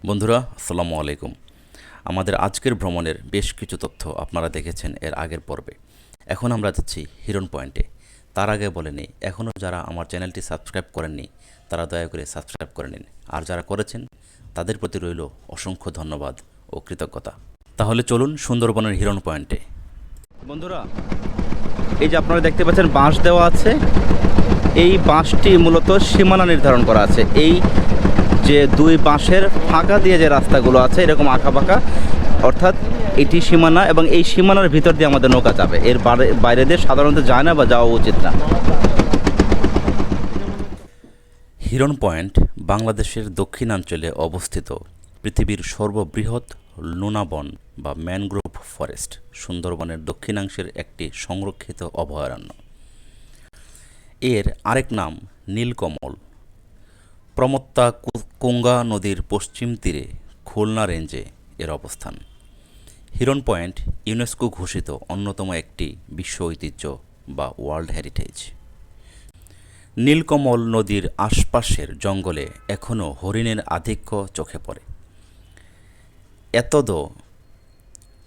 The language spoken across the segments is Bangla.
বন্ধুরা আসসালামু আলাইকুম। আমাদের আজকের ভ্রমণের বেশ কিছু তথ্য আপনারা দেখেছেন এর আগের পর্বে। এখন আমরা যাচ্ছি হিরন পয়েন্টে। তার আগে বলে নিই, এখনও যারা আমার চ্যানেলটি সাবস্ক্রাইব করেননি তারা দয়া করে সাবস্ক্রাইব করে নিন, আর যারা করেছেন তাদের প্রতি রইল অসংখ্য ধন্যবাদ ও কৃতজ্ঞতা। তাহলে চলুন সুন্দরবনের হিরন পয়েন্টে। বন্ধুরা, এই যে আপনারা দেখতে পাচ্ছেন বাঁশ দেওয়া আছে, এই বাঁশটি মূলত সীমানা নির্ধারণ করা আছে। এই যে দুই বাঁশের ফাঁকা দিয়ে যে রাস্তাগুলো আছে এরকম আঁকা বাঁকা, অর্থাৎ এটি সীমানা, এবং এই সীমানার ভিতর দিয়ে আমাদের নৌকা যাবে। এর বাইরে দিয়ে সাধারণত যায় না বা যাওয়া উচিত না। হিরন পয়েন্ট বাংলাদেশের দক্ষিণাঞ্চলে অবস্থিত পৃথিবীর সর্ববৃহৎ লুনাবন বা ম্যানগ্রোভ ফরেস্ট, সুন্দরবনের দক্ষিণাংশের একটি সংরক্ষিত অভয়ারণ্য। এর আরেক নাম নীলকমল। প্রমত্তা কুঙ্গা নদীর পশ্চিম তীরে খুলনা রেঞ্জে এর অবস্থান। হিরন পয়েন্ট ইউনেস্কো ঘোষিত অন্যতম একটি বিশ্ব ঐতিহ্য বা ওয়ার্ল্ড হেরিটেজ। নীলকমল নদীর আশপাশের জঙ্গলে এখনও হরিণের আধিক্য চোখে পড়ে। এতদ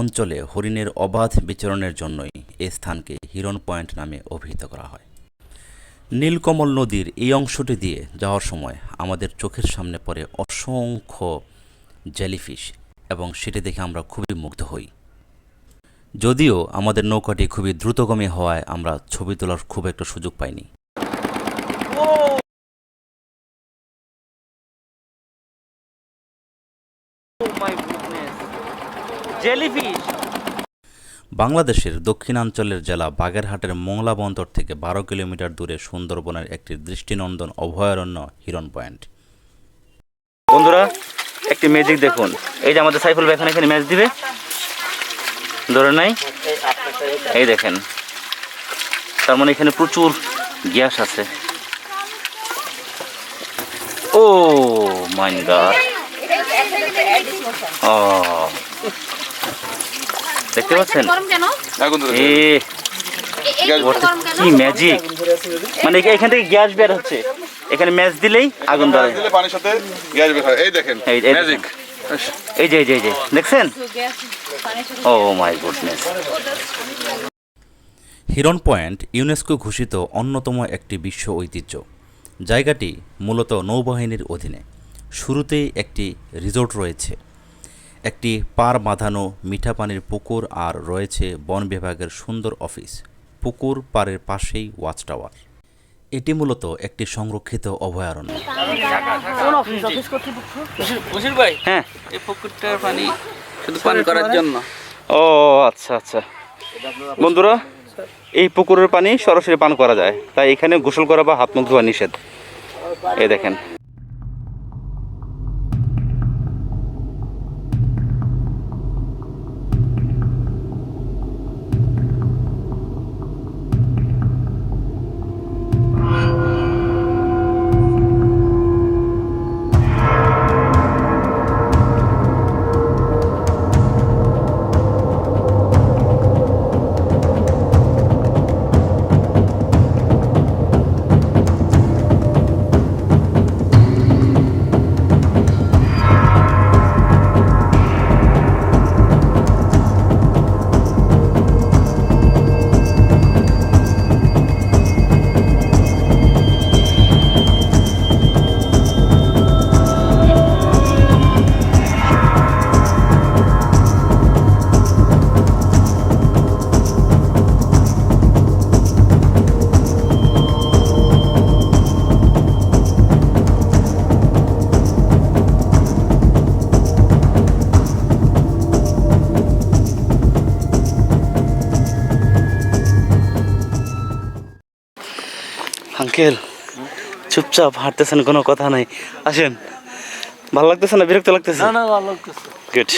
অঞ্চলে হরিণের অবাধ বিচরণের জন্যই এ স্থানকে হিরন পয়েন্ট নামে অভিহিত করা হয়। নীলকমল নদীর এই অংশটি দিয়ে যাওয়ার সময় আমাদের চোখের সামনে পড়ে অসংখ্য জেলিফিশ, এবং সেটি দেখে আমরা খুবই মুগ্ধ হই। যদিও আমাদের নৌকাটি খুবই দ্রুতগামী হওয়ায় আমরা ছবি তোলার খুব একটা সুযোগ পাইনি। বাংলাদেশের দক্ষিণাঞ্চলের জেলা বাগেরহাটের মোংলা বন্দর থেকে 12 কিলোমিটার দূরে সুন্দরবনের একটি দৃষ্টিনন্দন অভয়ারণ্য হিরন পয়েন্ট। বন্ধুরা, একটি ম্যাজিক দেখুন। এই যে আমাদের সাইফুল ভাই এখানে ম্যাচ দিবে, ধরে নাই, এই দেখেন, তার মানে এখানে প্রচুর গ্যাস আছে। ও মাই গড, ও দেখতে পাচ্ছেন কি ম্যাজিক, মানে এখান থেকে গ্যাস বের হচ্ছে, এখানে ম্যাচ দিলেই আগুন ধরে, পানির সাথে গ্যাস বের হয়। এই দেখেন ম্যাজিক, এই যে দেখছেন, oh my goodness. Hiron point UNESCO ঘোষিত অন্যতম একটি বিশ্ব ঐতিহ্য। জায়গাটি মূলত নৌবাহিনীর অধীনে। শুরুতেই একটি রিসোর্ট রয়েছে, একটি পার বাঁধানো মিঠা পানির পুকুর, আর রয়েছে বন বিভাগের সুন্দর অফিস। পুকুর পাড়ের পাশেই ওয়াচ টাওয়ার। এটি মূলত একটি সংরক্ষিত অভয়ারণ্য। হ্যাঁ, এই পুকুরটার পানি শুধু পান করার জন্য। ও আচ্ছা আচ্ছা। বন্ধুরা, এই পুকুরের পানি সরাসরি পান করা যায়, তাই এখানে গোসল করা বা হাত মুখ ধোয়া নিষেধ। এই দেখেন, আঙ্কেল চুপচাপ হাঁটতেছেন, কোনো কথা নাই। আসেন, ভালো লাগতেছে না বিরক্ত লাগতেছে? না, ভালো লাগতেছে। Good.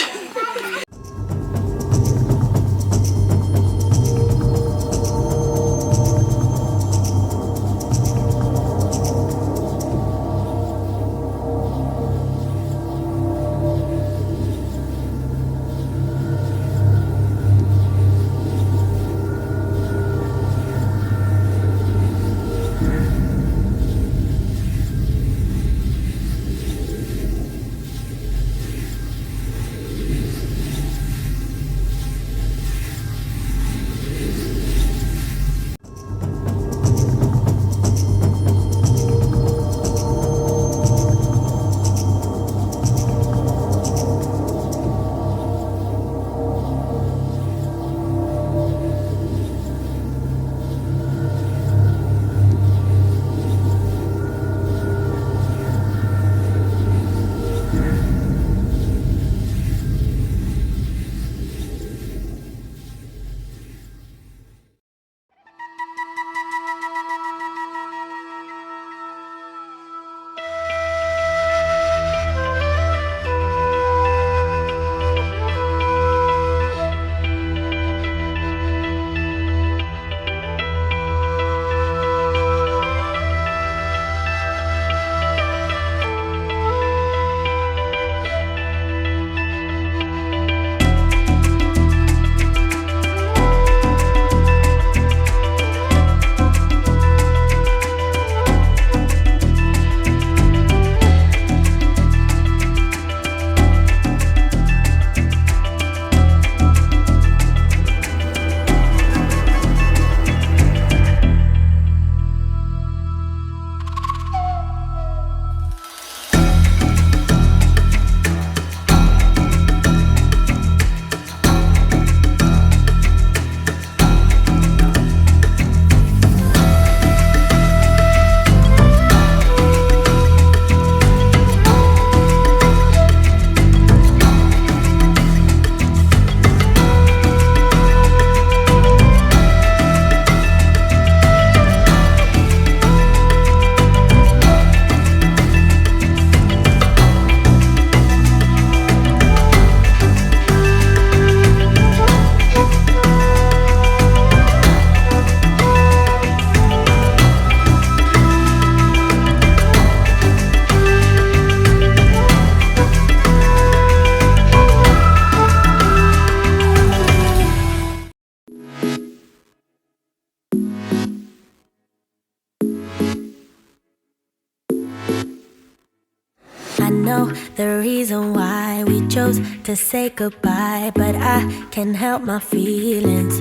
reason why we chose to say goodbye, but I can't help my feelings.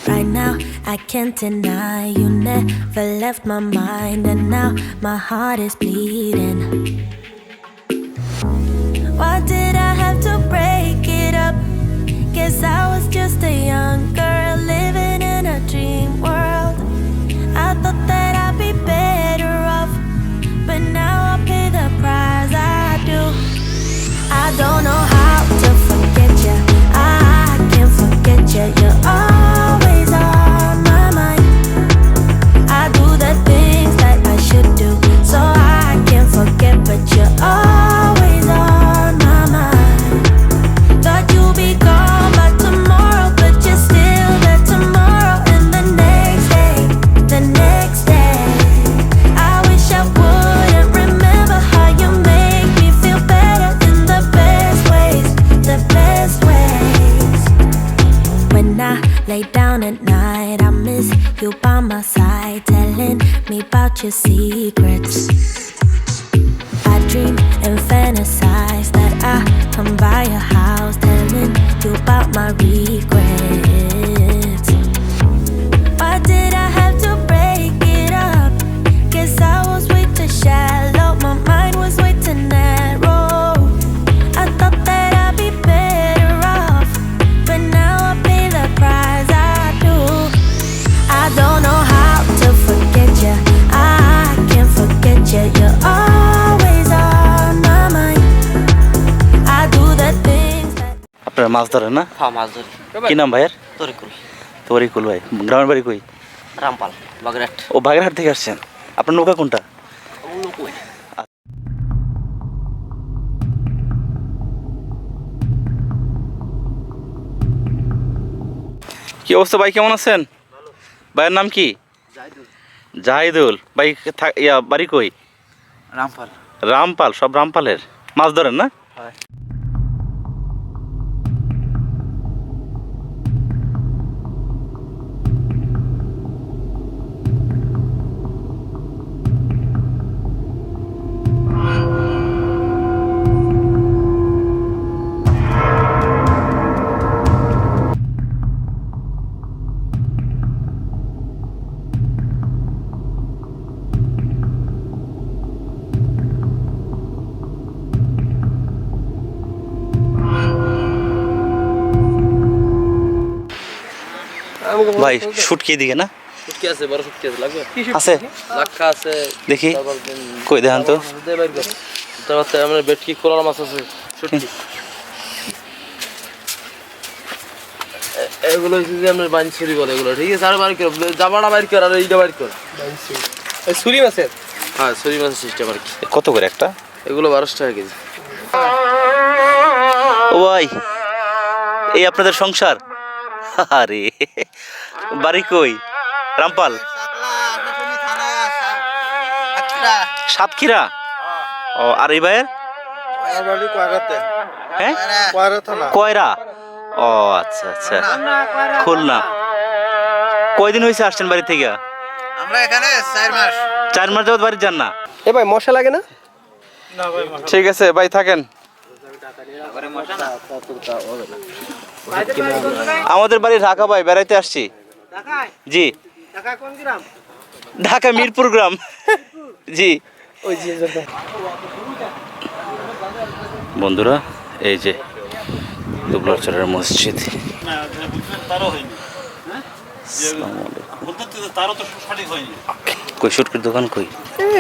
Right now, I can't deny you never left my mind, and now my heart is bleeding. Why did I have to break it up? Guess I was just a young girl living in a dream world. I thought that I'd be better off, but now I pay the price. I do. I don't know how to forget you. I can't forget you. You're always on my mind. I do the things that I should do, so I can't forget, but you're always on my mind. Thought you'd be gone by tomorrow, but you're still there tomorrow and the next day, the next day. I wish I wouldn't remember how you make me feel better in the best ways, the best ways. When I lay down at night, I miss you by my side, telling me about your secrets. I dream and fantasize that I come by your house, telling you about my regrets. Why did I have to break it up? Guess I was way too shallow, my mind was way too narrow. I thought that I'd be better off, but now I pay the price. I do. I don't know how to forget you. I can't forget you. You're always on my mind. I do the things that. আপনারা মাছ ধরেন না? হ্যাঁ, মাছ ধরি। কি নাম ভাইয়ের? তরিকুল। তরিকুল ভাই। গ্রামের বাড়ি কই? রামপাল, বাগেরহাট। ও বাগেরহাট থেকে আসছেন। আপনার নৌকা কোনটা? কই? কি অবস্থা ভাই, কেমন আছেন? ভাইয়ের নাম কি? জাহিদুল ভাই। বাড়ি কই? রামপাল। রামপাল, সব রামপালের। মাছ ধরেন না? হয়। ভাই শুটকি দিকে না? শুটকি আছে, বড় শুটকি আছে, লাগবে? আছে, লাক্ষা আছে। দেখি কই দেখান তো। দে বাইর কর। তারপরে আমরা বেটকি কোলার মাছ আছে, শুটকি। এগুলো হচ্ছে আমরা বানছুরি বলে এগুলো, ঠিক আছে? আর বাইর কর, জামাটা বাইর কর আর এইটা বাইর কর। বানছুরি। এই ছুরি মাছের? হ্যাঁ, ছুরি মাছের সিস্টেম আর কি। কত করে একটা? এগুলো 1200 টাকা কেজি। ও ভাই, এই আপনাদের সংসার? আরে বাড়ি কই? রামপাল, সাতক্ষীরা। ও, আর এই ভাইয়ের? হ্যাঁ, কয়রা। ও আচ্ছা আচ্ছা, খুলনা। কয়দিন হয়েছে আসছেন বাড়ি থেকে? আমরা এখানে 4 মাস। 4 মাস যাবত বাড়ি যান না? এ ভাই মশা লাগে না? ঠিক আছে ভাই, থাকেন। আমাদের বাড়ি ঢাকা ভাই, বেড়াইতে আসছি। জি। ঢাকা মিরপুর গ্রাম। জি। বন্ধুরা, এই যে দুবলারচরের মসজিদ। কই শুটকির দোকান কই?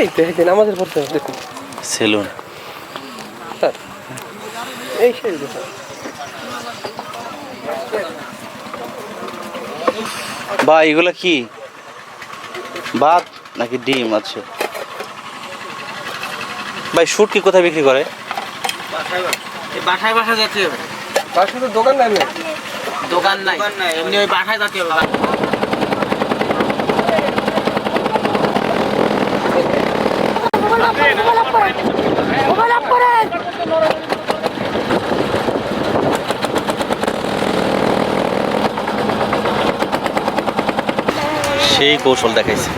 এই তো এখানে আমাদের পড়তে দেখুন। সেলুন। এই সেই দোকান। ভাই এগুলা কি? ভাত নাকি ডিম আছে? ভাই শুটকি কোথায় বিক্রি করে? বাসায় বাসায় যেতে হবে। বাসায় তো দোকান নাই না? দোকান নাই, এমনি ওই বাসায় যেতে হবে। সেই কৌশল দেখাইছে।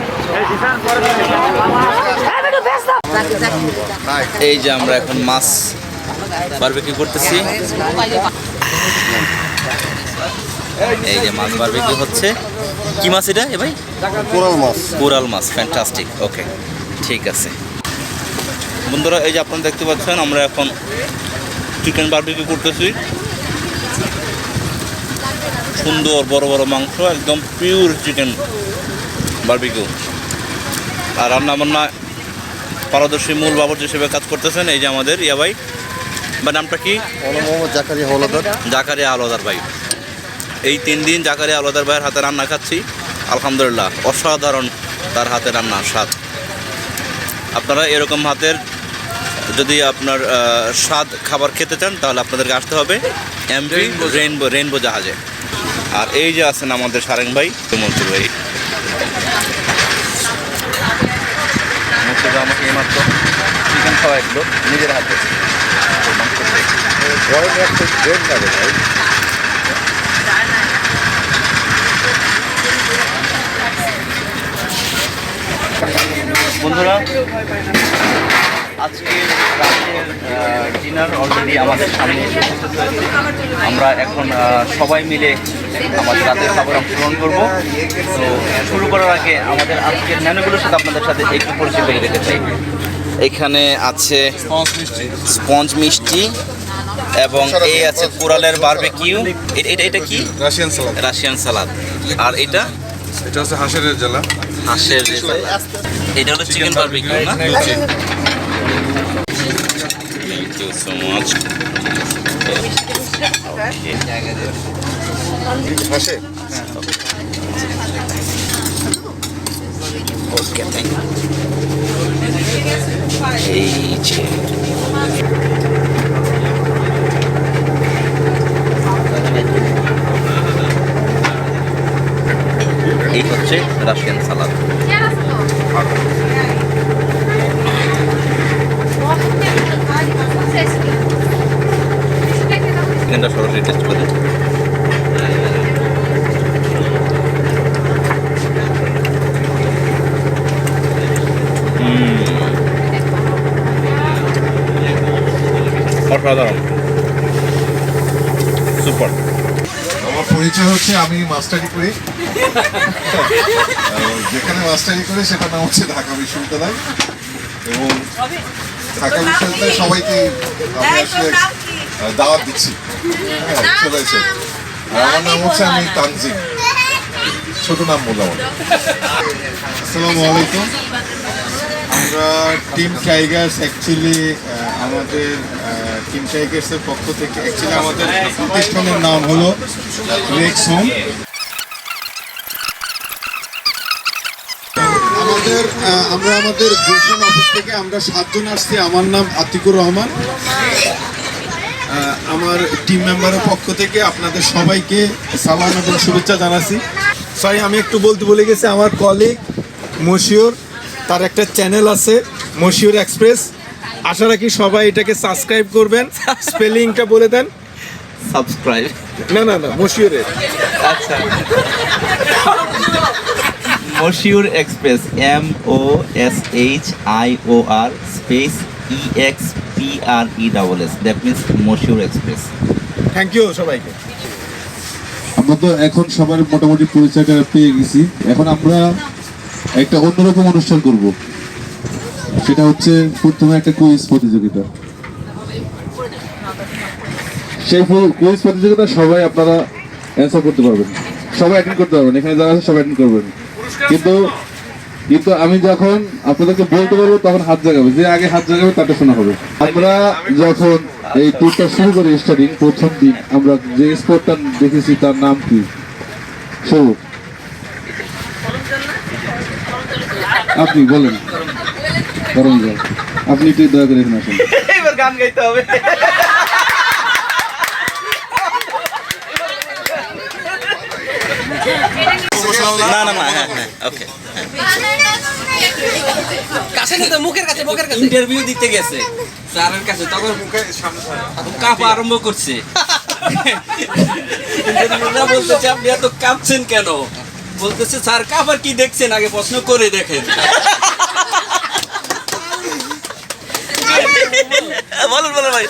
এই যে আমরা এখন মাছ বারবিকিউ করতেছি। এই যে মাছ বারবিকিউ হচ্ছে। কি মাছ এটা ভাই? কোরাল মাছ। কোরাল মাছ, ফ্যান্টাস্টিক। ওকে, ঠিক আছে বন্ধুরা, এই যে আপনারা দেখতে পাচ্ছেন আমরা এখন চিকেন বারবিকিউ করতেছি। সুন্দর বড় বড় মাংস, একদম পিওর চিকেন বারবিকিউ। আর রান্না বান্না পারদর্শী মূল বাবুর্চি হিসেবে কাজ করতেছেন এই যে আমাদের ইয়া ভাই, বা নামটা কি? মোহাম্মদ জাকারিয়া হলদার। জাকারিয়া আলওয়াদার ভাই। এই 3 দিন জাকারিয়া আলওয়াদার ভাইয়ের হাতে রান্না খাচ্ছি, আলহামদুলিল্লাহ অসাধারণ তার হাতে রান্নার স্বাদ। আপনারা এরকম হাতের যদি আপনার স্বাদ খাবার খেতে চান তাহলে আপনাদেরকে আসতে হবে এমভি রেইনবো জাহাজে। আর এই যে আছেন আমাদের সারেং ভাই, মনসুর ভাই। মনসুর আমাকে এইমাত্র চিকেন খাওয়া একলো নিজের হাতে। বন্ধুরা, আজকে রাতের ডিনার অলরেডি আমাদের সামনে এসে উপস্থিত হয়েছে। আমরা এখন সবাই মিলে আমাদের রাতের খাবার অংশগ্রহণ করব। তো শুরু করার আগে আমাদের আজকের মেনুগুলোর সাথে আপনাদের সাথে একটু পরিচয় করে দিতে চাই। এখানে আছে স্পঞ্জ মিষ্টি এবং এই আছে কোরালের বারবিকিউ। এটা কি? রাশিয়ান সালাদ। আর এটা হচ্ছে হাঁসের রেজালা। এটা হলো চিকেন বারবিকিউ না? Thank you so much. Okay, thank you. এই হচ্ছে রাশিয়ান সালাদ। চিকেনটা সরাসরি টেস্ট করে অসাধারণ, সুপার। আমার পরিচয় হচ্ছে আমি মাস্টারি করি, যেখানে মাস্টারি করি সেটা নাম হচ্ছে ঢাকা বিশ্ববিদ্যালয়। এবং ঢাকা বিশ্ববিদ্যালয়ে সবাইকে আমি আসলে দাওয়াত দিচ্ছি, চলে এসে। আর আমার নাম হচ্ছে আমি তানজিম, ছোট নাম বললাম। আসসালামু আলাইকুম। আমরা টিম টাইগার্স অ্যাকচুয়ালি আমাদের টিম টাইগার্সের পক্ষ থেকে অ্যাকচুয়ালি আমাদের প্রতিষ্ঠানের নাম হলো রেক্স হোম। আমরা আমাদের গুলশান অফিস থেকে আমরা 7 জন আসছি। আমার নাম আতিকুর রহমান। আমার টিম মেম্বারের পক্ষ থেকে আপনাদের সবাইকে সালাম এবং শুভেচ্ছা জানাচ্ছি। সরি, আমি একটু বলতে ভুলে গেছি, আমার কলিগ মশিওর, তার একটা চ্যানেল আছে মশিওর এক্সপ্রেস। আশা রাখি সবাই এটাকে সাবস্ক্রাইব করবেন। স্পেলিংটা বলে দেন। সাবস্ক্রাইব না, মশিওরের। আচ্ছা, Moshiur express, MOSHIOR space EXPRESS, that means Moshiur express. Thank you সবাইকে। আমরা তো এখন সবার মোটামুটি পরিচয়টা পেয়ে গেছি। এখন আমরা একটা অন্যরকম অনুষ্ঠান করব, সেটা হচ্ছে প্রথমে একটা কুইজ প্রতিযোগিতা। সেই কুইজ প্রতিযোগিতা সবাই আপনারা অ্যান্সার করতে পারবেন, সবাই অ্যাটেন্ড করতে পারবেন, এখানে যারা আছে সবাই অ্যাটেন্ড করবেন। কিন্তু আমি যখন আপনাদেরকে বলতে পারবো তখন হাত জাগাবে, যে আগে হাত জাগাবে তাকে শোনা হবে। আমরা যখন এই ট্যুরটা শুরু করি স্টার্টিং প্রথম দিন, আমরা যে স্পটটা দেখেছি তার নাম কি? শুরু আপনি বলেন। গরম জল। আপনি একটু দয়া করে এখানে আসেন। এবার গান গাইতে হবে। না, হ্যাঁ, ওকে। কাছে না, মুখের কাছে। ইন্টারভিউ দিতে গেছে স্যারের কাছে, তখন কাঁপা আরম্ভ করছে। ইন্টারভিউটা বলতেছে আপনি এত কাঁপছেন কেন? বলতেছে স্যার কাঁপার কি দেখছেন, আগে প্রশ্ন করে দেখেন। বলেন বলেন ভাই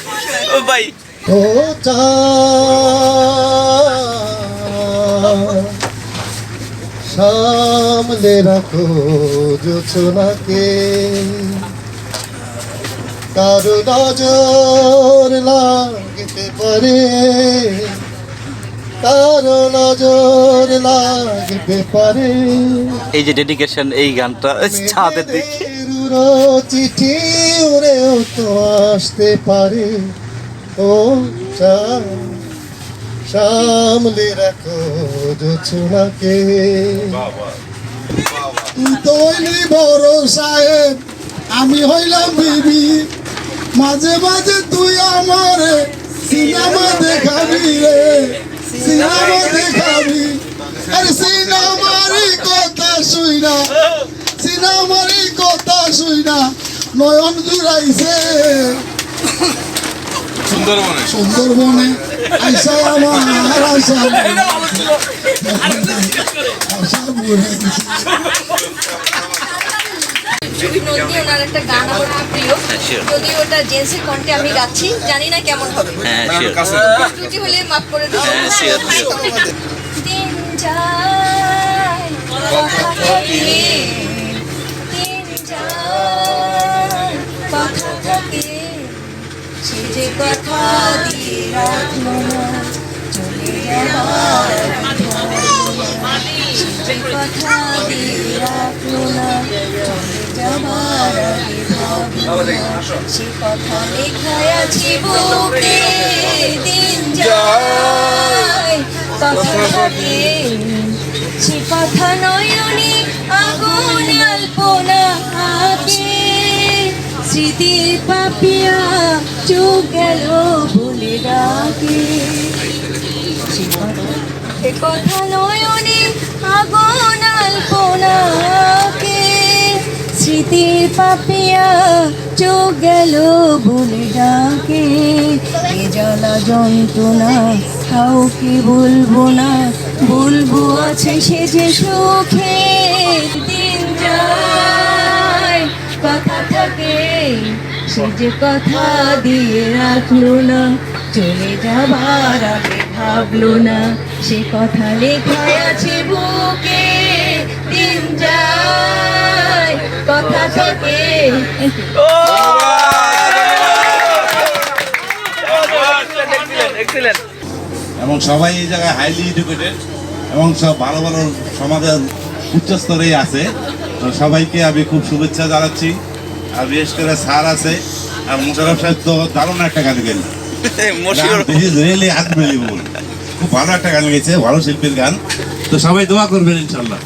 ও ভাই ও সামলে রাখো জোছনাকে কারো নজর লাগতে পারে কারো নজর লাগতে পারে এই যে ডেডিকেশন এই গানটা ছাদের দিকে মেঘেরও চিঠি উড়েও তো আসতে পারে ও সামলে রাখো জোছনাকে তৈরি বড় সাহেব আমি হইলাম বিবি মাঝে মাঝে তুই আমারে সিনেমা দেখাবি রে সিনেমা দেখাবি আরে সিনেমারই কথা শুই না সিনেমারই কথা শুই না নয়ন জুড়াইছে সুন্দরবনে আইসা আমার আশা বুড়ে নদী ওনার একটা গান আমার খুব প্রিয় যদি ওটা জেন্সের কণ্ঠে আমি গাচ্ছি জানি না কেমন হবে প্রস্তুতি হলে মাফ করে দিন দিন যায় কথা থাকে দিন যায় কথা থাকে সে যে কথা দিয়ে রাখলো না চলে যাবার সে কথা দিয়ে রাখলো না সে কথা লেখায় আছে বুকে দিন যায় কথা থাকে সে কথা নয়নে আগুন আলপনা আঁকে স্মৃতির পাপিয়া চোখ গেল বলে ডাকে সে কথা নয়নে আগুন আলপনা আঁকে স্মৃতির পাপিয়া চোখ গেল বলে ডাকে এ জ্বালা যন্ত্রণা কাউকে বলবো না বলবো আছে সে যে সুখে দিন যায় কথা থাকে সে যে কথা দিয়ে রাখলো না চলে যাবার আগে ভাবলো না সে কথা লেখায় আছে বুকে দিন যায় কথা থাকে এবং সবাই এই জায়গায় হাইলি এডুকেটেড এবং সব ভালো ভালো সমাজের উচ্চ স্তরে আছে তো সবাইকে আমি খুব শুভেচ্ছা জানাচ্ছি আর বিশেষ করে স্যার আছে আর মোশাররফ সাহেব তো দারুণ একটা গান গেল রিয়েলি আনবিলিভেবল খুব ভালো একটা গান গেছে ভালো শিল্পীর গান তো সবাই দোয়া করবেন ইনশাল্লাহ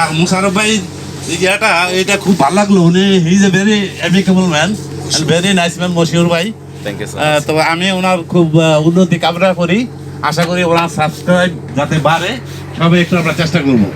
আর মোশাররফ ভাই এটা এটা খুব ভালো লাগলো উনি he is a very amicable man and very nice man Moshiur ভাই থ্যাংক ইউ তো আমি ওনার খুব উন্নতি কামনা করি আশা করি ওনার সাবস্ক্রাইব যাতে বাড়ে সবাই একটু আমরা চেষ্টা করবো